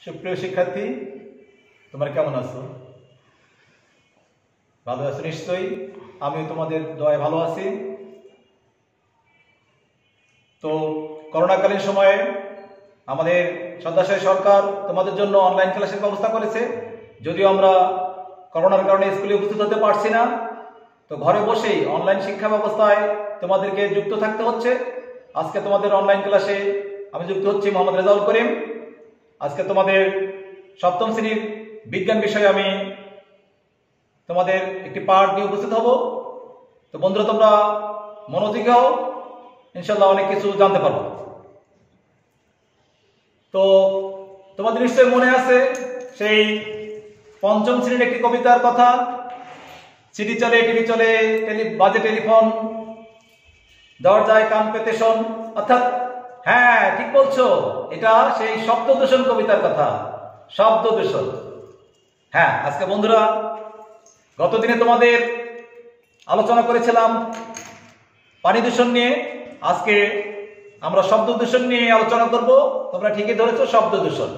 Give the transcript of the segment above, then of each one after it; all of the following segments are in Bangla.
সুপ্রিয় শিক্ষার্থী, তোমরা কেমন আছো? ভালো আছো নিশ্চয়ই। আমি তোমাদের দয়ায় ভালো আছি। তো করোনাকালীন সময়ে আমাদের সদাশয় সরকার তোমাদের জন্য অনলাইন ক্লাসের ব্যবস্থা করেছে। যদিও আমরা করোনার কারণে স্কুলে উপস্থিত হতে পারছি না, তো ঘরে বসেই অনলাইন শিক্ষা ব্যবস্থায় তোমাদেরকে যুক্ত থাকতে হচ্ছে। আজকে তোমাদের অনলাইন ক্লাসে আমি যুক্ত হচ্ছি মোহাম্মদ রেজাউল করিম। আজকে তোমাদের সপ্তম শ্রেণীর বিজ্ঞান বিষয়ে আমি তোমাদের একটি পাঠ নিয়ে উপস্থিত হব। তো বন্ধুরা, তোমরা মনোযোগী হও, ইনশাল্লাহ অনেক কিছু জানতে পারবো। তো তোমাদের নিশ্চয়ই মনে আছে সেই পঞ্চম শ্রেণীর একটি কবিতার কথা, সিডি চলে টিভি চলে বাজে টেলিফোন, দরজায় কান পেতে শোন। অর্থাৎ হ্যাঁ, ঠিক বলছো, এটা সেই শব্দ দূষণ কবিতার কথা। শব্দ দূষণ। হ্যাঁ, আজকে বন্ধুরা গতদিনে তোমাদের আলোচনা করেছিলাম পানি দূষণ নিয়ে। আজকে আমরা শব্দ দূষণ নিয়ে আলোচনা করব। তোমরা ঠিকই ধরেছো, শব্দ দূষণ।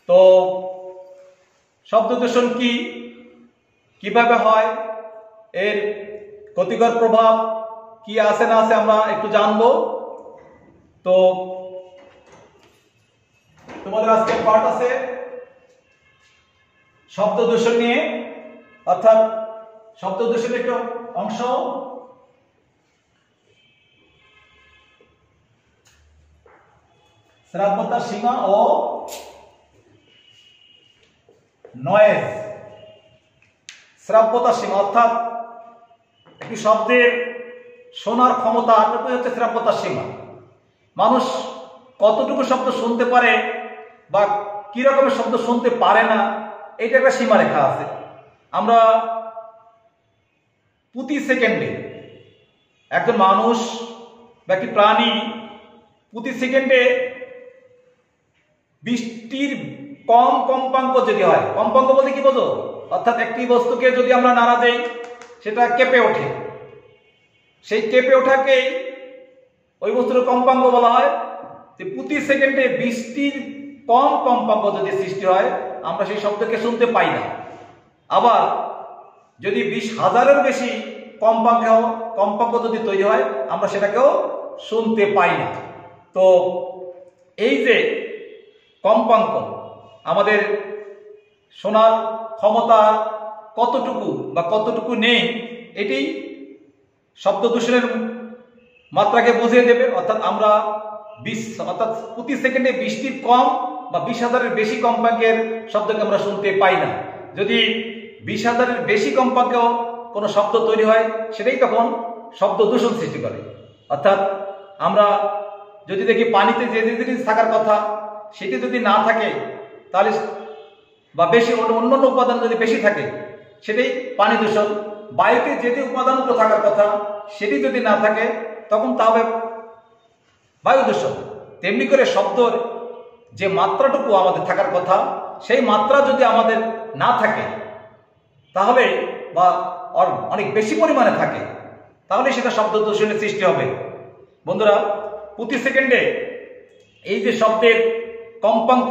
তো শব্দ দূষণ কি, কিভাবে হয়, এর ক্ষতিকর প্রভাব কি আছে না আছে আমরা একটু জানবো। তো তোমাদের আজকে পাঠ আছে শব্দ দূষণ নিয়ে, অর্থাৎ শব্দ দূষণের একটা অংশ। শ্রাব্যতার সীমা ও নয়েজ। শ্রাব্যতার সীমা অর্থাৎ একটি শব্দের শোনার ক্ষমতা হচ্ছে শ্রাব্যতার সীমা। মানুষ কতটুকু শব্দ শুনতে পারে বা কি রকমের শব্দ শুনতে পারে না, এটা একটা সীমারেখা আছে। আমরা প্রতি সেকেন্ডে একজন মানুষ বা একটি প্রাণী প্রতি সেকেন্ডে 20টির কম কম্পাঙ্ক যদি হয়, কম্পাঙ্ক বলতে কি বোঝো? অর্থাৎ একটি বস্তুকে যদি আমরা নাড়া দেই সেটা কেঁপে ওঠে, সেই কেঁপে ওঠাকেই ওই বস্তুর কম্পাঙ্ক বলা হয়। যে প্রতি সেকেন্ডে 20টির কম কম্পাঙ্ক যদি সৃষ্টি হয়, আমরা সেই শব্দকে শুনতে পাই না। আবার যদি 20,000-এর বেশি কম্পাঙ্ক যদি তৈরি হয়, আমরা সেটাকেও শুনতে পাই না। তো এই যে কম্পাঙ্ক, আমাদের শোনার ক্ষমতা কতটুকু বা কতটুকু নেই, এটি শব্দ দূষণের মাত্রাকে বুঝিয়ে দেবে। অর্থাৎ আমরা অর্থাৎ প্রতি সেকেন্ডে 20টির কম বা 20,000-এর বেশি কম্পাঙ্কের শব্দকে আমরা শুনতে পাই না। যদি 20,000-এর বেশি কম্পাঙ্কেও কোনো শব্দ তৈরি হয়, সেটাই তখন শব্দ দূষণ সৃষ্টি করে। অর্থাৎ আমরা যদি দেখি পানিতে যে জিনিস থাকার কথা সেটি যদি না থাকে, তাহলে বা বেশি অন্যান্য উপাদান যদি বেশি থাকে, সেটাই পানি দূষণ। বায়ুতে যে উপাদানগুলো থাকার কথা সেটি যদি না থাকে, তখন তা হবে বায়ু দূষণ। তেমনি করে শব্দর যে মাত্রাটুকু আমাদের থাকার কথা, সেই মাত্রা যদি আমাদের না থাকে, তাহলে বা অনেক বেশি পরিমাণে থাকে, তাহলে সেটা শব্দ দূষণের সৃষ্টি হবে। বন্ধুরা, প্রতি সেকেন্ডে এই যে শব্দের কম্পাঙ্ক,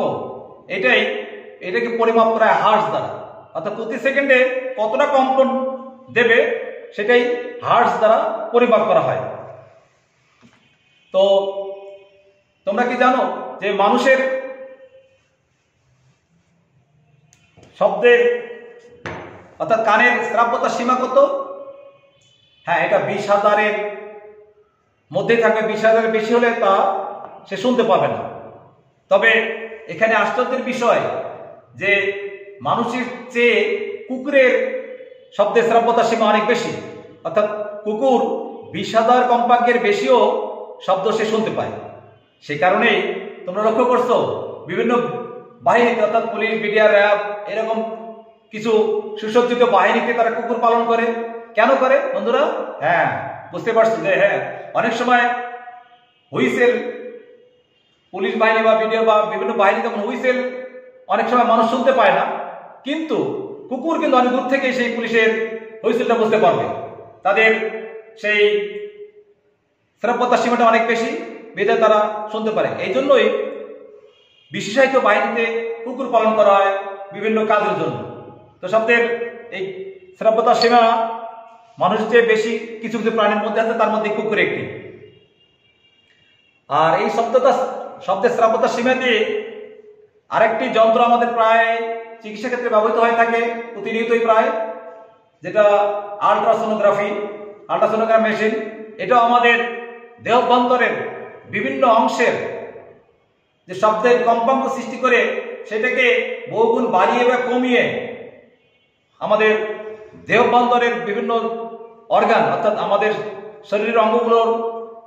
এটাকে পরিমাপ করা হয় হার্টজ দ্বারা। অর্থাৎ প্রতি সেকেন্ডে কতটা কম্পন দেবে, সেটাই হার্টজ দ্বারা পরিমাপ করা হয়। তো তোমরা কি জানো যে মানুষের শব্দের অর্থাৎ কানের শ্রাব্যতার সীমা কত? হ্যাঁ, এটা 20,000-এর মধ্যেই থাকবে। 20,000-এর বেশি হলে তা সে শুনতে পাবে না। তবে এখানে আশ্চর্যের বিষয় যে মানুষের চেয়ে কুকুরের শব্দের শ্রাব্যতার সীমা অনেক বেশি। অর্থাৎ কুকুর 20,000 কম্পাঙ্কের বেশিও শব্দ সে শুনতে পায়। সেই কারণেই তোমরা লক্ষ্য করছো বিভিন্ন বাহিনীতে, অর্থাৎ পুলিশ, বিডিআর, র্যাব, এরকম কিছু সুসজ্জিত বাহিনীতে তারা কুকুর পালন করে। কেন করে বন্ধুরা? হ্যাঁ, বুঝতে পারছি যে হ্যাঁ, অনেক সময় হুইসেল, পুলিশ বাহিনী বা বিডিআর বা বিভিন্ন বাহিনী তখন হুইসেল অনেক সময় মানুষ শুনতে পায় না, কিন্তু কুকুর কিন্তু অনেক দূর থেকে সেই পুলিশের হুইসেলটা বুঝতে পারবে। তাদের সেই শ্রাব্যতার সীমাটা অনেক বেশি, বেঁধে তারা শুনতে পারে। এই জন্যই বিশেষায়িত বাহিনীতে কুকুর পালন করা হয় বিভিন্ন কাজের জন্য। তো শব্দের এই শ্রাব্যতার সীমা মানুষের চেয়ে বেশি কিছু কিছু প্রাণীর মধ্যে আছে, তার মধ্যে কুকুর একটি। আর এই শব্দের শ্রাব্যতার সীমা দিয়ে আরেকটি যন্ত্র আমাদের প্রায় চিকিৎসা ক্ষেত্রে ব্যবহৃত হয়ে থাকে প্রতিনিয়তই প্রায়, যেটা আল্ট্রাসোনোগ্রাফি মেশিন। এটাও আমাদের দেহাভ্যন্তরের বিভিন্ন অংশের যে শব্দের কম্পাঙ্ক সৃষ্টি করে সেটাকে বহুগুণ বাড়িয়ে বা কমিয়ে আমাদের দেহাভ্যন্তরের বিভিন্ন অর্গান অর্থাৎ আমাদের শরীরের অঙ্গগুলোর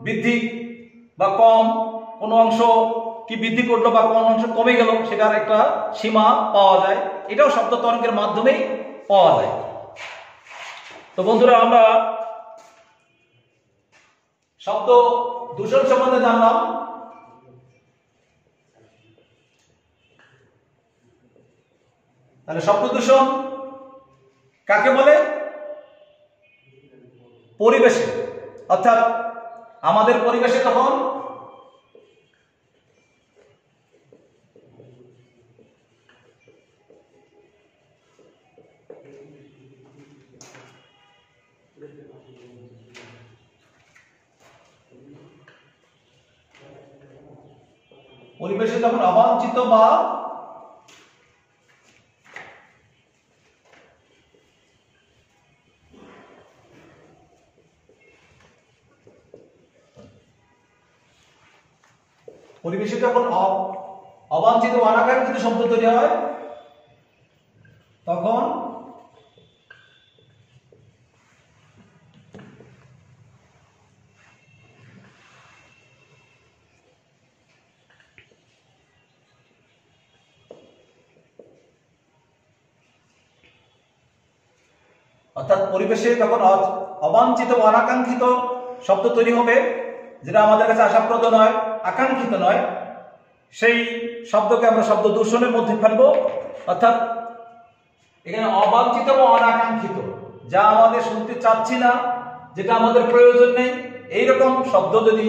বৃদ্ধি বা কম, কোনো অংশ কি বৃদ্ধি করলো বা কোন অংশ কমে গেল সেটার একটা সীমা পাওয়া যায়। এটাও শব্দ তরঙ্গের মাধ্যমেই পাওয়া যায়। তো বন্ধুরা, আমরা শব্দ দূষণ সম্বন্ধে জানলাম। তাহলে শব্দ দূষণ কাকে বলে? পরিবেশে, অর্থাৎ আমাদের পরিবেশে তখন যখন অবাঞ্ছিত বা পরিবেশে যখন অবাঞ্ছিত অনাকাঙ্ক্ষিত শব্দ তৈরি হয় তখন অর্থাৎ পরিবেশে যখন অবাঞ্ছিত ও অনাকাঙ্ক্ষিত শব্দ তৈরি হবে, যেটা আমাদের কাছে আশাপ্রদ নয়, আকাঙ্ক্ষিত নয়, সেই শব্দকে আমরা শব্দ দূষণের মধ্যে ফেলবো। অর্থাৎ এখানে অবাঞ্ছিত ও অনাকাঙ্ক্ষিত, যা আমাদের শুনতে চাচ্ছি না, যেটা আমাদের প্রয়োজন নেই, এইরকম শব্দ যদি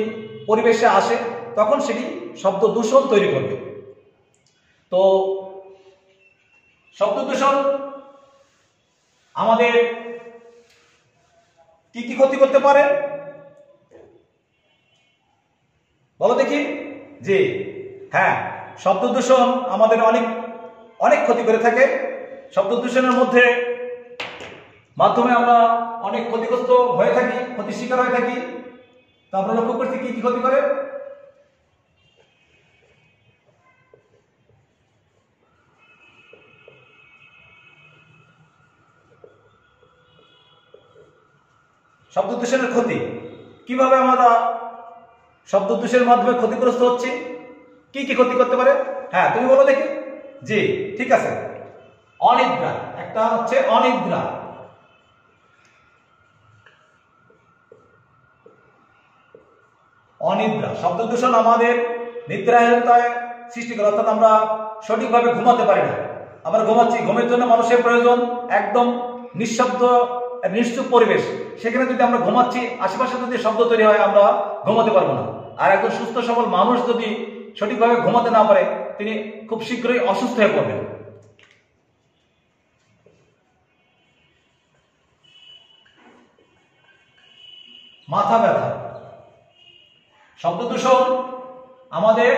পরিবেশে আসে তখন সেটি শব্দ দূষণ তৈরি করবে। তো শব্দ দূষণ আমাদের কি কি ক্ষতি করতে পারে বলো দেখি? যে হ্যাঁ, শব্দ দূষণ আমাদের অনেক ক্ষতি করে থাকে। শব্দ দূষণের মাধ্যমে আমরা অনেক ক্ষতিগ্রস্ত হয়ে থাকি, ক্ষতির শিকার হয়ে থাকি। তা আমরা লক্ষ্য করছি কি কি ক্ষতি করে। শব্দ দূষণের ক্ষতি কিভাবে আমরা শব্দ দূষণের মাধ্যমে ক্ষতিগ্রস্ত হচ্ছি, কি কি ক্ষতি করতে পারে? হ্যাঁ, তুমি বলো দেখি। জি, ঠিক আছে। অনিদ্রা, একটা হচ্ছে অনিদ্রা। শব্দ দূষণ আমাদের নিদ্রাহীনতায় সৃষ্টি করে, অর্থাৎ আমরা সঠিকভাবে ঘুমাতে পারি না। আমরা ঘুমাচ্ছি, ঘুমের জন্য মানুষের প্রয়োজন একদম নিঃশব্দ নিশ্চুপ পরিবেশ। সেখানে যদি আমরা ঘুমাচ্ছি, আশেপাশে যদি শব্দ তৈরি হয়, আমরা ঘুমাতে পারবো না। আর একজন সুস্থ সবল মানুষ যদি সঠিকভাবে ঘুমাতে না পারে, তিনি খুব শীঘ্রই অসুস্থ হয়ে পড়বেন। মাথা ব্যথা, শব্দ দূষণ আমাদের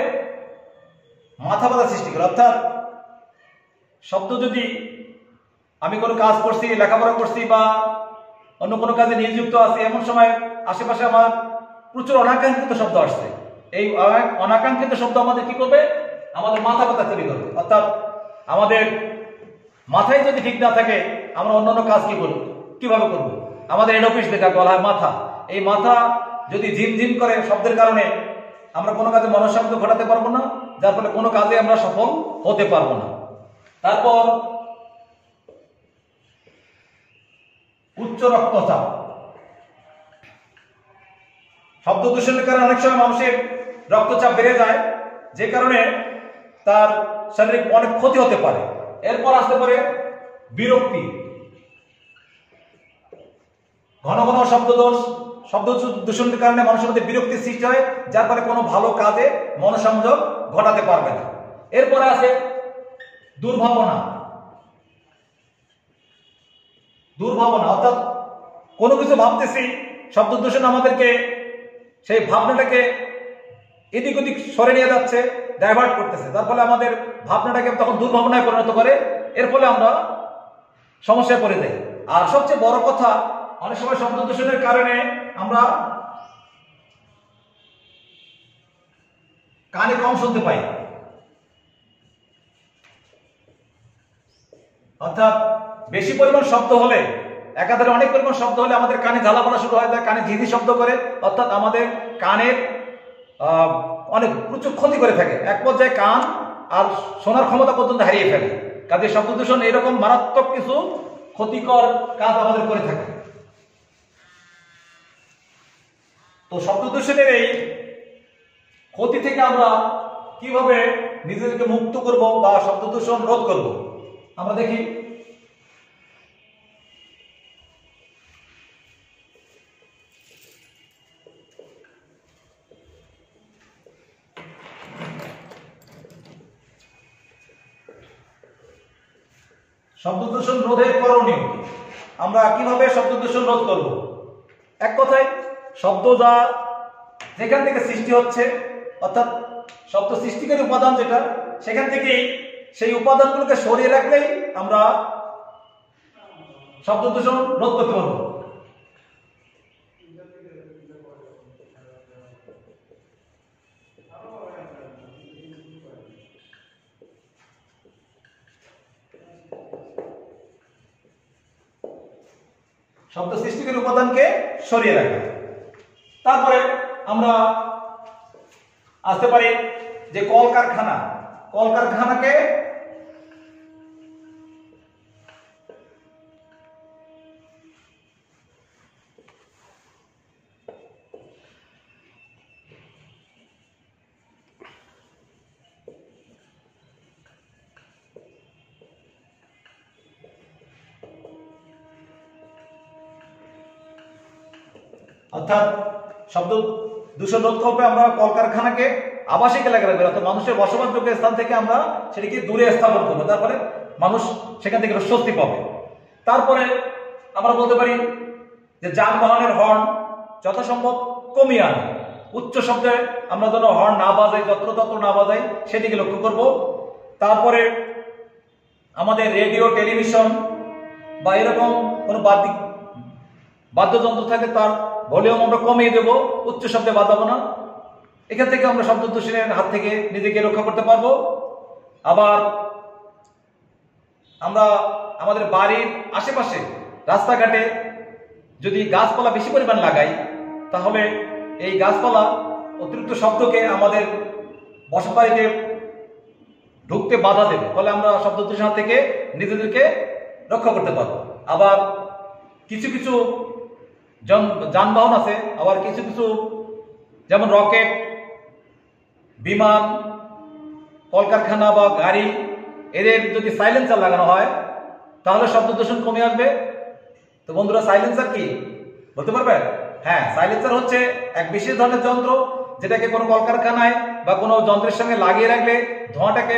মাথা ব্যথা সৃষ্টি করে। অর্থাৎ শব্দ যদি আমি কোনো কাজ করছি, লেখাপড়া করছি বা অন্য কোনো কাজে নিযুক্ত আছি, এমন সময় আশেপাশে আমার প্রচুর অনাকাঙ্ক্ষিত শব্দ আসছে, এই অনাকাঙ্ক্ষিত শব্দ আমাদের কি করবে? আমাদের মাথা ব্যথা তৈরি করবে। অর্থাৎ আমাদের মাথায় যদি ঠিক না থাকে, আমরা অন্যান্য কাজ কিভাবে করব? আমাদের হেড অফিস দেখা বলা হয় মাথা। এই মাথা যদি ঝিমঝিম করে শব্দের কারণে, আমরা কোনো কাজে মনঃসংযোগ ঘটাতে পারবো না, যার ফলে কোনো কাজে আমরা সফল হতে পারবো না। তারপর উচ্চ রক্তচাপ, শব্দ দূষণের কারণে অনেক সময় মানুষের রক্তচাপ বেড়ে যায়, যে কারণে তার শারীরিক অনেক ক্ষতি হতে পারে। এরপর আসতে পারে বিরক্তি, ঘন ঘন শব্দ দূষণের কারণে মানুষের মধ্যে বিরক্তি সৃষ্টি হয়, যার ফলে কোনো ভালো কাজে মনোসংযোগ ঘটাতে পারবে না। এরপরে আছে দুর্ভাবনা। দুর্ভাবনা অর্থাৎ কোনো কিছু ভাবতেছি, শব্দ দূষণ আমাদেরকে সেই ভাবনাটাকে এদিক ওদিক সরে নিয়ে যাচ্ছে, ডাইভার্ট করতেছে, তার ফলে আমাদের ভাবনাটাকে তখন দুর্ভাবনায় পরিণত করে, এর ফলে আমরা সমস্যায় পড়ে যাই। আর সবচেয়ে বড় কথা, অনেক সময় শব্দ দূষণের কারণে আমরা কানে কম শুনতে পাই, অর্থাৎ বেশি পরিমাণ শব্দ হলে, একাধারে অনেক পরিমাণ শব্দ হলে আমাদের কানে ঝালাপালা শুরু হয়, কানে ঝিঝি শব্দ করে, অর্থাৎ আমাদের কানের অনেক প্রচুর ক্ষতি করে থাকে, এক পর্যায়ে কান আর শোনার ক্ষমতা পর্যন্ত হারিয়ে ফেলে। কাজে শব্দ দূষণ এরকম মারাত্মক কিছু ক্ষতিকর কাজ আমাদের করে থাকে। তো শব্দ দূষণের এই ক্ষতি থেকে আমরা কিভাবে নিজেদেরকে মুক্ত করব বা শব্দ দূষণ রোধ করব, আমরা দেখি। শব্দ দূষণ রোধের করণীয়, আমরা কিভাবে শব্দ দূষণ রোধ করব? এক কথায়, শব্দ যা যেখান থেকে সৃষ্টি হচ্ছে, অর্থাৎ শব্দ সৃষ্টিকারী উপাদান যেটা, সেখান থেকেই সেই উপাদানগুলোকে সরিয়ে রাখলেই আমরা শব্দ দূষণ রোধ করতে পারব। শব্দ সৃষ্টিকারী উপাদানকে সরিয়ে রাখা। তারপরে আমরা আসতে পারি যে কলকারখানা। কলকারখানাকে অর্থাৎ শব্দ দূষণ রোধ করতে আমরা কলকারখানাকে আবাসিক এলাকায় রাখবো, অর্থাৎ মানুষের বসবাসযোগ্য স্থান থেকে আমরা সেটিকে দূরে স্থাপন করবো, তারপরে মানুষ সেখান থেকে স্বস্তি পাবে। তারপরে আমরা বলতে পারি যে যানবাহনের হর্ন যথাসম্ভব কমিয়ে আনা, উচ্চ শব্দে আমরা যেন হর্ন না বাজাই, যত্রতত্র না বাজাই, সেদিকে লক্ষ্য করব। তারপরে আমাদের রেডিও, টেলিভিশন বা এরকম কোনো বাদ্যযন্ত্র থাকে, তার ভলিউম আমরা কমিয়ে দেব, উচ্চ শব্দে বাজাবো না। এখান থেকে আমরা শব্দ দূষণের হাত থেকে নিজেকে রক্ষা করতে পারবো। আবার আমরা আমাদের বাড়ির আশেপাশে রাস্তাঘাটে যদি গাছপালা বেশি পরিমাণ লাগাই, তাহলে এই গাছপালা অতিরিক্ত শব্দকে আমাদের বসতবাড়িতে ঢুকতে বাধা দেবে, ফলে আমরা শব্দ দূষণ থেকে নিজেদেরকে রক্ষা করতে পারবো। আবার কিছু কিছু যানবাহন আছে, আবার কিছু কিছু যেমন রকেট, বিমান, কলকারখানা বা গাড়ি, এদের যদি সাইলেন্সার লাগানো হয় তাহলে শব্দ দূষণ কমে আসবে। তো বন্ধুরা, সাইলেন্সার কি বলতে পারবে? হ্যাঁ, সাইলেন্সার হচ্ছে এক বিশেষ ধরনের যন্ত্র, যেটাকে কোনো কলকারখানায় বা কোনো যন্ত্রের সঙ্গে লাগিয়ে রাখলে ধোঁয়াটাকে,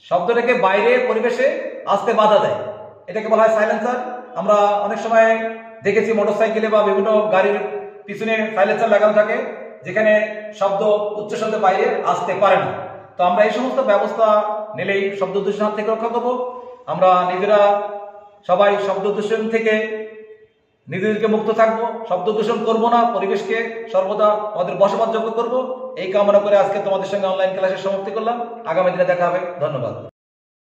শব্দটাকে বাইরে পরিবেশে আসতে বাধা দেয়, এটাকে বলা হয় সাইলেন্সার। আমরা অনেক সময় দেখেছি মোটরসাইকেলে বা বিভিন্ন গাড়ির পিছনে সাইলেন্সার লাগানো থাকে, যেখানে শব্দ উচ্চ শব্দে বাইরে আসতে পারে না। তো আমরা এই সমস্ত ব্যবস্থা নিলেই শব্দ দূষণ থেকে রক্ষা করবো। আমরা নিজেরা সবাই শব্দ দূষণ থেকে নিজেদেরকে মুক্ত থাকবো, শব্দ দূষণ করবো না, পরিবেশকে সর্বদা আমাদের বসবাসযোগ্য করবো। এই কামনা করে আজকে তোমাদের সঙ্গে অনলাইন ক্লাসের সমাপ্তি করলাম। আগামী দিনে দেখা হবে। ধন্যবাদ।